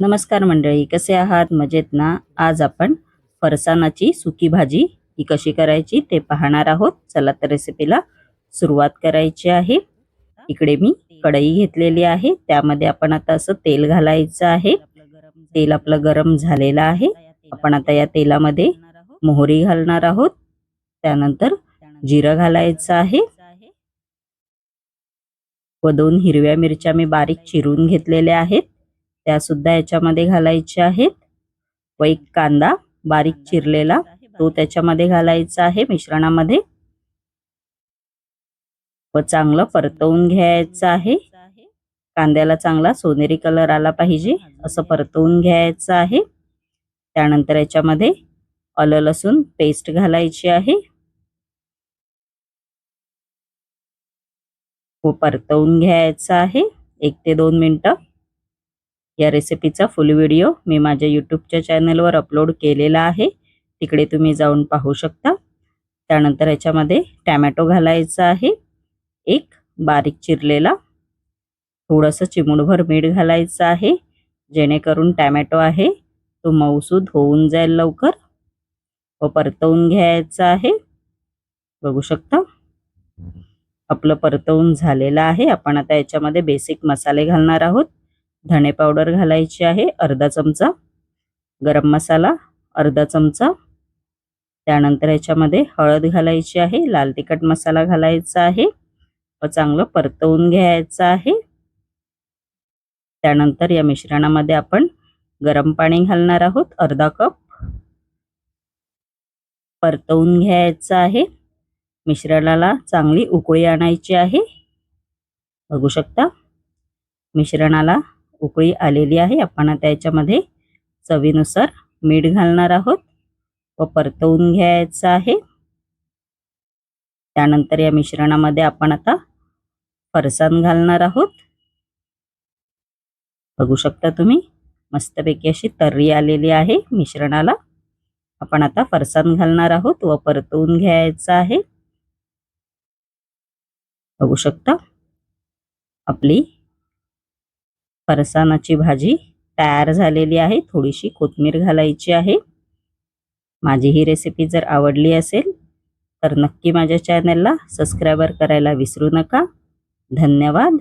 नमस्कार मंडळी, कसे आहात? मजेत ना? आज आपण फरसाणाची सुकी भाजी ही कशी करायची ते पाहणार आहोत. चला तर रेसिपीला सुरुवात करायची आहे. इकडे मी कढई घेतलेली आहे. त्यामध्ये आपण आता असं तेल घालायचं आहे. तेल आपलं गरम झालेलं आहे. आपण आता या तेलामध्ये मोहरी घालणार आहोत. त्यानंतर जिरं घालायचं आहे व 2 हिरव्या मिरच्या मी बारीक चिरून घेतलेल्या आहेत. त्या सुद्धा याच्यामध्ये घालायच्या आहेत व एक कांदा बारीक चिरलेला तो त्याच्यामध्ये घालायचा आहे मिश्रणामध्ये व चांगलं परतवून घ्यायचं आहे. कांद्याला चांगला सोनेरी कलर आला पाहिजे असं परतवून घ्यायचं आहे. त्यानंतर याच्यामध्ये आलं लसूण पेस्ट घालायची आहे व परतवून घ्यायचं आहे 1 ते 2 मिनिटं. या रेसिपीचा फुल व्हिडिओ मी माझ्या यूट्यूबच्या चॅनलवर अपलोड केलेला आहे. तिकडे तुम्ही जाऊन पाहू शकता. त्यानंतर याच्यामध्ये टोमॅटो घालायचा आहे. एक बारीक चिरलेला, थोडंसं चिमूटभर मीठ घालायचं आहे जेणेकरून टोमॅटो आहे तो मऊसूद होऊन जाईल लवकर व परतवून घ्यायचा आहे. बघू शकता आपलं परतवून झालेलं आहे. आपण आता याच्यामध्ये बेसिक मसाले घालणार आहोत. धणे पावडर घालायची आहे अर्धा चमचा, गरम मसाला अर्धा चमचा, त्यानंतर याच्यामध्ये हळद घालायची आहे, लाल तिखट मसाला घालायचा आहे व चांगलं परतवून घ्यायचं आहे. त्यानंतर या मिश्रणामध्ये आपण गरम पाणी घालणार आहोत अर्धा कप. परतवून घ्यायचं आहे. मिश्रणाला चांगली उकळी आणायची आहे. बघू शकता मिश्रणाला उकळी आलेली आहे. आपण आता याच्यामध्ये चवीनुसार मीठ घालणार आहोत व परतवून घ्यायचं आहे. त्यानंतर या मिश्रणामध्ये आपण आता फरसाण घालणार आहोत. बघू शकता तुम्ही मस्तपैकी अशी तर्री आलेली आहे मिश्रणाला. आपण आता फरसाण घालणार आहोत व परतवून घ्यायचं आहे. बघू शकता आपली फरसाणाची भाजी तयार झालेली आहे. थोडीशी कोथिंबीर घालायची आहे. माझी ही रेसिपी जर आवडली असेल तर नक्की माझ्या चॅनलला सबस्क्राइब करायला विसरू नका. धन्यवाद.